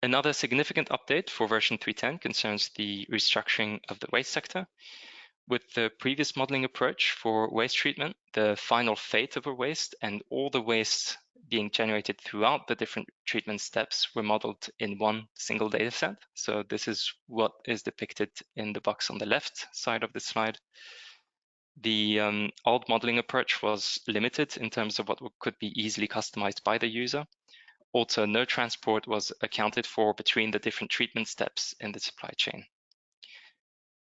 Another significant update for version 3.10 concerns the restructuring of the waste sector. With the previous modeling approach for waste treatment, the final fate of a waste and all the waste being generated throughout the different treatment steps were modeled in one single dataset. So this is what is depicted in the box on the left side of the slide. The old modeling approach was limited in terms of what could be easily customized by the user. Also, no transport was accounted for between the different treatment steps in the supply chain.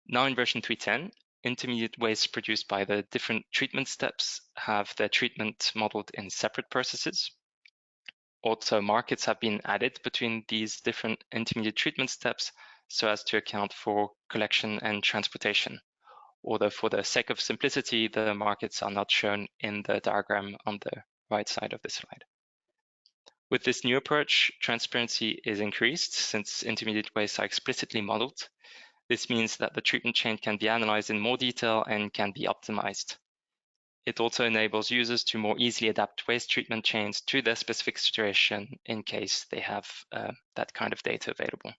Now in version 3.10, intermediate waste produced by the different treatment steps have their treatment modeled in separate processes. Also, markets have been added between these different intermediate treatment steps so as to account for collection and transportation. Although for the sake of simplicity, the markets are not shown in the diagram on the right side of the slide. With this new approach, transparency is increased since intermediate wastes are explicitly modeled. This means that the treatment chain can be analyzed in more detail and can be optimized. It also enables users to more easily adapt waste treatment chains to their specific situation in case they have that kind of data available.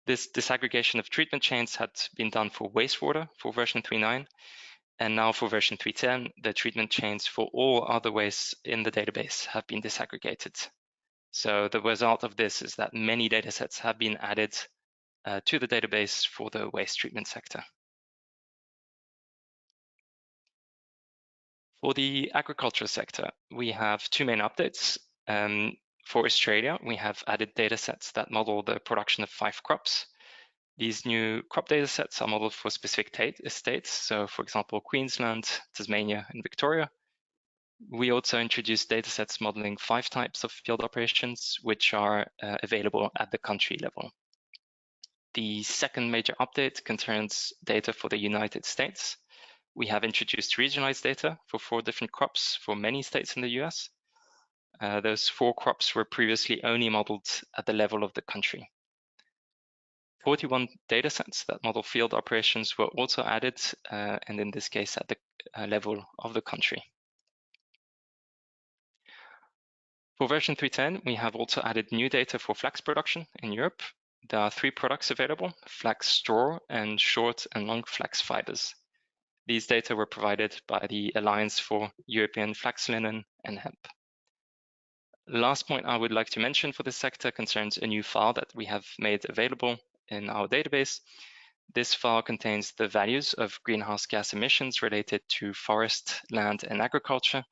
This disaggregation of treatment chains had been done for wastewater for version 3.9, and now for version 3.10, the treatment chains for all other wastes in the database have been disaggregated. So the result of this is that many datasets have been added to the database for the waste treatment sector. For the agriculture sector, we have two main updates. For Australia, we have added datasets that model the production of 5 crops. These new crop datasets are modeled for specific states, so for example, Queensland, Tasmania, and Victoria. We also introduced datasets modeling 5 types of field operations, which are available at the country level. The second major update concerns data for the United States. We have introduced regionalized data for 4 different crops for many states in the US. Those 4 crops were previously only modeled at the level of the country. 41 datasets that model field operations were also added, and in this case at the level of the country. For version 3.10, we have also added new data for flax production in Europe. there are 3 products available: flax straw and short and long flax fibers. These data were provided by the Alliance for European Flax Linen and Hemp. The last point I would like to mention for this sector concerns a new file that we have made available in our database. This file contains the values of greenhouse gas emissions related to forest, land, and agriculture.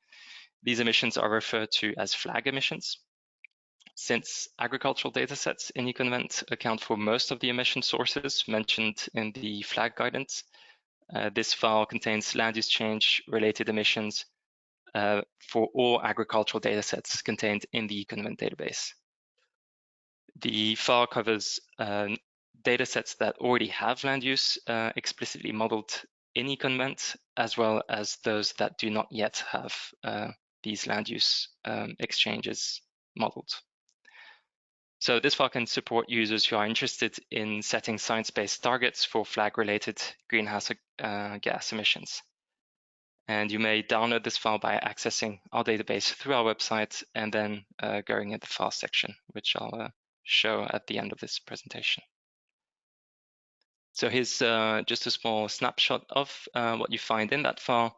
These emissions are referred to as flag emissions. Since agricultural datasets in ecoinvent account for most of the emission sources mentioned in the flag guidance, this file contains land use change related emissions for all agricultural datasets contained in the ecoinvent database. The file covers datasets that already have land use explicitly modeled in ecoinvent, as well as those that do not yet have these land use exchanges modeled. So this file can support users who are interested in setting science-based targets for flag-related greenhouse gas emissions. And you may download this file by accessing our database through our website and then going in the file section, which I'll show at the end of this presentation. So here's just a small snapshot of what you find in that file.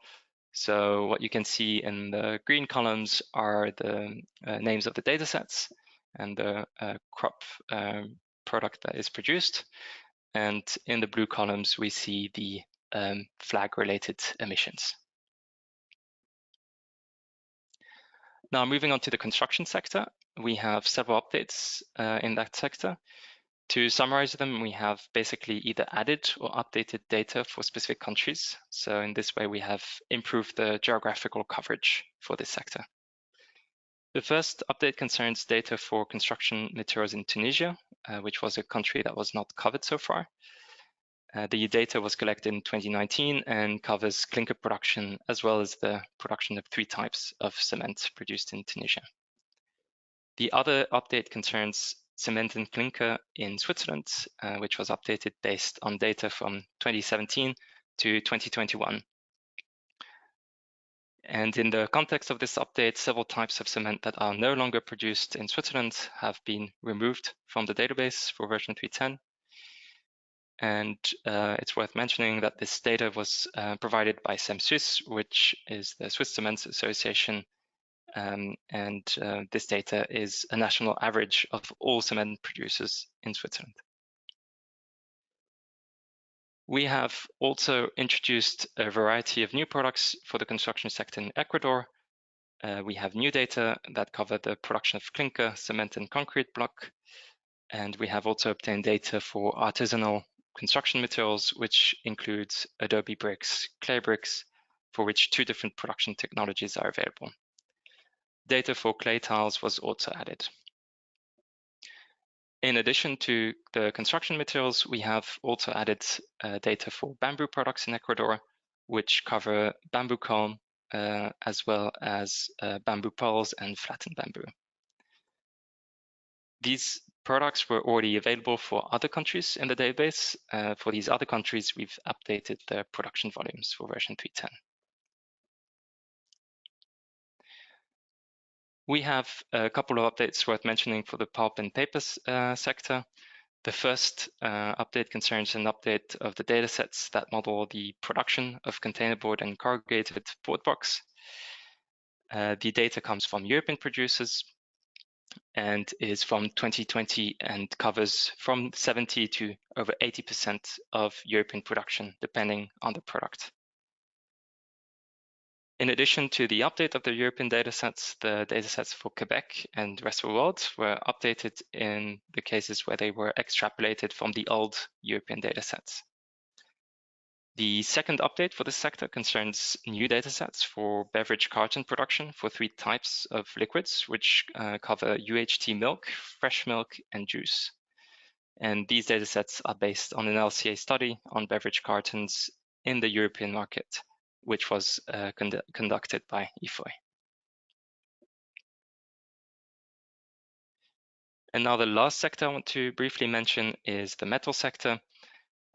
So what you can see in the green columns are the names of the datasets and the crop product that is produced. And in the blue columns, we see the flag-related emissions. Now, moving on to the construction sector, we have several updates in that sector. To summarize them, we have basically either added or updated data for specific countries. So in this way, we have improved the geographical coverage for this sector. The first update concerns data for construction materials in Tunisia, which was a country that was not covered so far. The data was collected in 2019 and covers clinker production, as well as the production of 3 types of cement produced in Tunisia. The other update concerns cement and clinker in Switzerland, which was updated based on data from 2017 to 2021. And in the context of this update, several types of cement that are no longer produced in Switzerland have been removed from the database for version 3.10. And it's worth mentioning that this data was provided by SemSwiss, which is the Swiss Cement Association. This data is a national average of all cement producers in Switzerland. We have also introduced a variety of new products for the construction sector in Ecuador. We have new data that cover the production of clinker, cement, and concrete block. And we have also obtained data for artisanal construction materials, which includes adobe bricks, clay bricks, for which 2 different production technologies are available. Data for clay tiles was also added. In addition to the construction materials, we have also added data for bamboo products in Ecuador, which cover bamboo culm, as well as bamboo poles and flattened bamboo. These products were already available for other countries in the database. For these other countries, we've updated the production volumes for version 3.10. We have a couple of updates worth mentioning for the pulp and paper sector. The first update concerns an update of the datasets that model the production of containerboard and corrugated board box. The data comes from European producers and is from 2020 and covers from 70 to over 80% of European production, depending on the product. In addition to the update of the European datasets, the datasets for Quebec and the rest of the world were updated in the cases where they were extrapolated from the old European datasets. The second update for this sector concerns new datasets for beverage carton production for 3 types of liquids, which cover UHT milk, fresh milk, and juice. And these datasets are based on an LCA study on beverage cartons in the European market, which was conducted by IFOI. And now the last sector I want to briefly mention is the metal sector.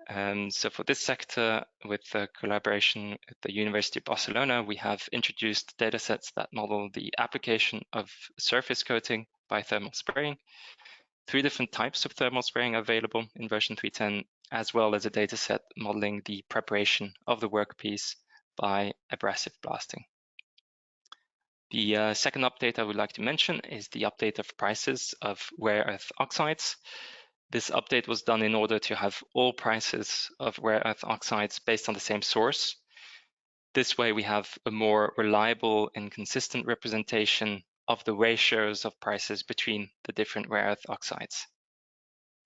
So for this sector, with the collaboration at the University of Barcelona, we have introduced datasets that model the application of surface coating by thermal spraying. 3 different types of thermal spraying available in version 3.10, as well as a dataset modeling the preparation of the workpiece by abrasive blasting. The second update I would like to mention is the update of prices of rare earth oxides. This update was done in order to have all prices of rare earth oxides based on the same source. This way we have a more reliable and consistent representation of the ratios of prices between the different rare earth oxides.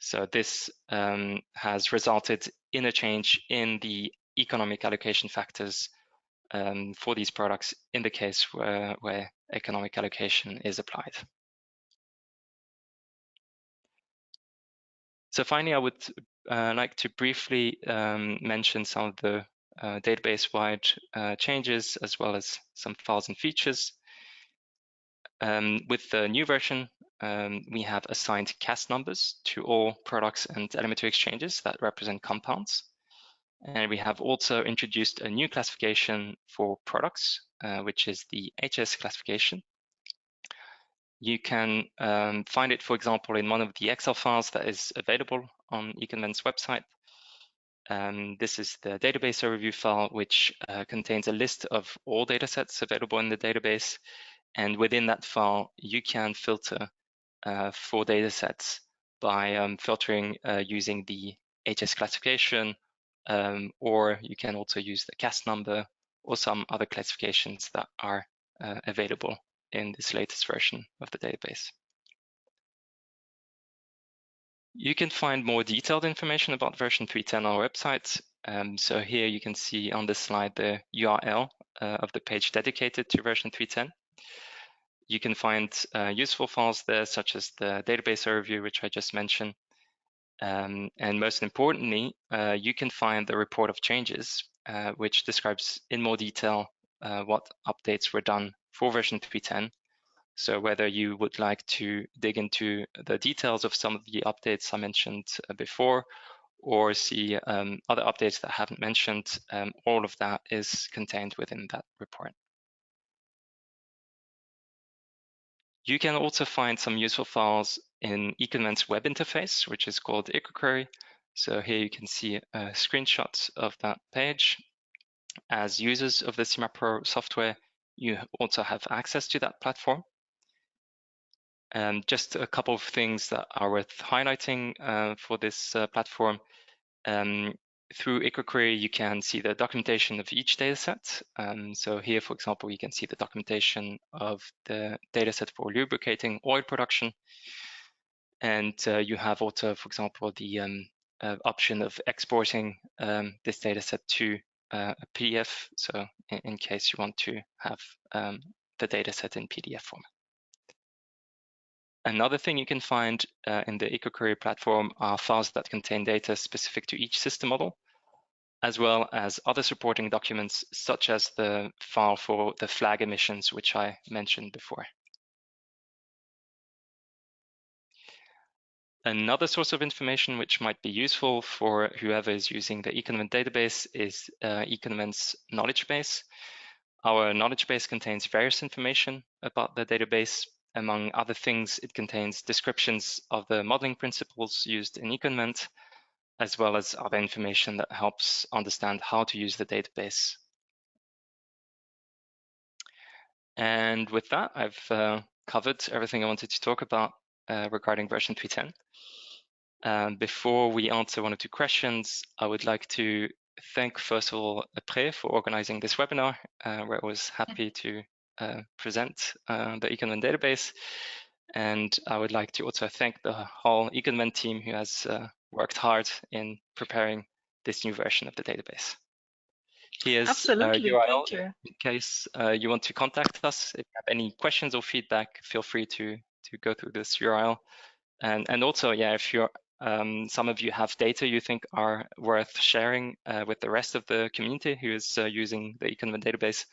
So this has resulted in a change in the economic allocation factors for these products in the case where economic allocation is applied. So finally, I would like to briefly mention some of the database-wide changes, as well as some files and features. With the new version, we have assigned CAS numbers to all products and elementary exchanges that represent compounds. And we have also introduced a new classification for products, which is the HS classification. You can find it, for example, in one of the Excel files that is available on ecoinvent's website. This is the database overview file, which contains a list of all datasets available in the database. And within that file, you can filter for datasets by filtering using the HS classification, or you can also use the CAS number or some other classifications that are available in this latest version of the database. You can find more detailed information about version 3.10 on our website. So here you can see on this slide the URL of the page dedicated to version 3.10. You can find useful files there, such as the database overview, which I just mentioned. And most importantly, you can find the report of changes, which describes in more detail what updates were done for version 3.10. So whether you would like to dig into the details of some of the updates I mentioned before, or see other updates that I haven't mentioned, all of that is contained within that report. You can also find some useful files in ecoinvent's web interface, which is called ecoquery. So here you can see a screenshot of that page. As users of the SimaPro software, you also have access to that platform. And just a couple of things that are worth highlighting for this platform. Through ecoquery, you can see the documentation of each dataset. So here, for example, you can see the documentation of the dataset for lubricating oil production. And you have also, for example, the option of exporting this dataset to a PDF. So in case you want to have the dataset in PDF format. Another thing you can find in the ecoquery platform are files that contain data specific to each system model, as well as other supporting documents, such as the file for the flag emissions, which I mentioned before. Another source of information which might be useful for whoever is using the ecoinvent database is ecoinvent's knowledge base. Our knowledge base contains various information about the database. Among other things, it contains descriptions of the modeling principles used in ecoinvent, as well as other information that helps understand how to use the database. And with that, I've covered everything I wanted to talk about regarding version 3.10. Before we answer one or two questions, I would like to thank, first of all, Pré for organizing this webinar, where I was happy to present the ecoinvent database. And I would like to also thank the whole ecoinvent team who has worked hard in preparing this new version of the database. Here's Absolutely. URL Thank you. in case you want to contact us. If you have any questions or feedback, feel free to go through this URL. And also, yeah, if you're some of you have data you think are worth sharing with the rest of the community who is using the ecoinvent database,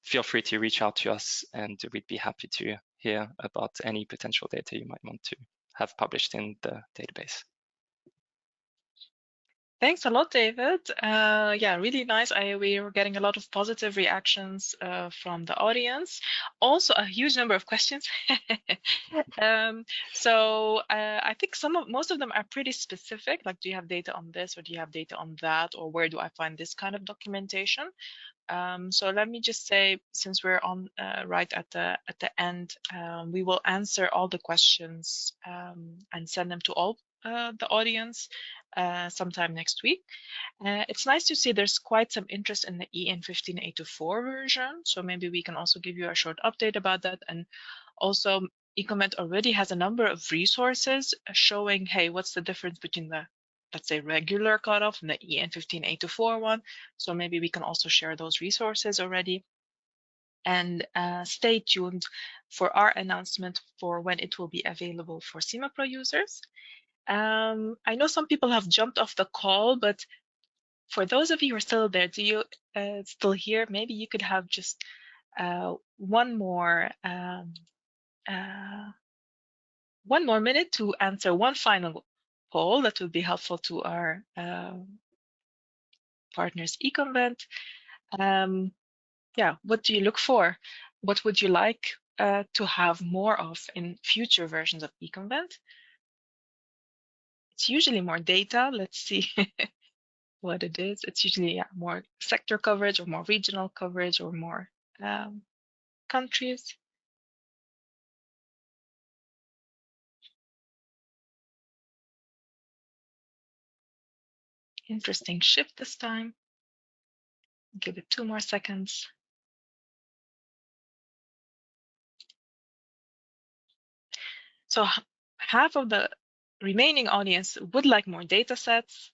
feel free to reach out to us, and we'd be happy to hear about any potential data you might want to have published in the database. Thanks a lot, David. Yeah, really nice. We were getting a lot of positive reactions from the audience. Also, a huge number of questions. So I think most of them are pretty specific. Like, do you have data on this, or do you have data on that, or where do I find this kind of documentation? So let me just say, since we're on right at the end, we will answer all the questions and send them to all the audience sometime next week. It's nice to see there's quite some interest in the EN15824 version, so maybe we can also give you a short update about that. And also, ecoinvent already has a number of resources showing, hey, what's the difference between the, let's say, regular cutoff and the EN15824 one. So maybe we can also share those resources already. And stay tuned for our announcement for when it will be available for SimaPro users. I know some people have jumped off the call, but for those of you who are still there, do you still here? Maybe you could have just one more minute to answer one final poll that would be helpful to our partners ecoinvent. Yeah, what do you look for? What would you like to have more of in future versions of ecoinvent? It's usually more data. Let's see what it is. It's usually more sector coverage or more regional coverage or more countries. Interesting shift this time. Give it 2 more seconds. So half of the remaining audience would like more data sets.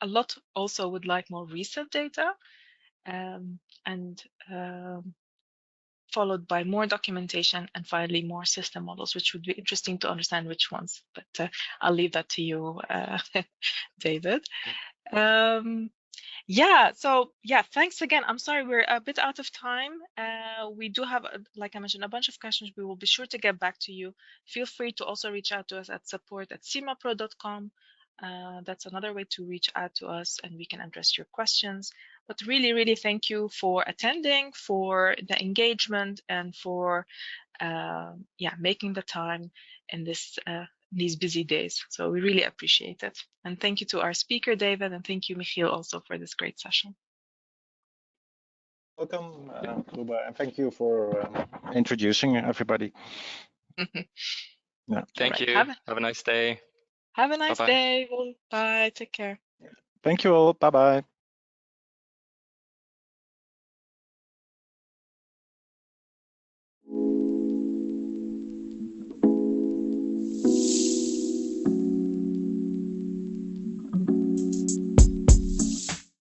A lot also would like more recent data, and followed by more documentation, and finally more system models, which would be interesting to understand which ones. But I'll leave that to you, David. Yeah, so yeah, thanks again. I'm sorry, we're a bit out of time. We do have, like I mentioned, a bunch of questions. We will be sure to get back to you. Feel free to also reach out to us at support@simapro.com. That's another way to reach out to us, and we can address your questions. But really, really thank you for attending, for the engagement, and for making the time in these busy days. So we really appreciate it. And thank you to our speaker, David, and thank you, Michiel, also for this great session. Welcome, Ruba, and thank you for introducing everybody. Yeah. Thank you. Have a nice day. Have a nice day. Bye. Take care. Thank you all. Bye-bye.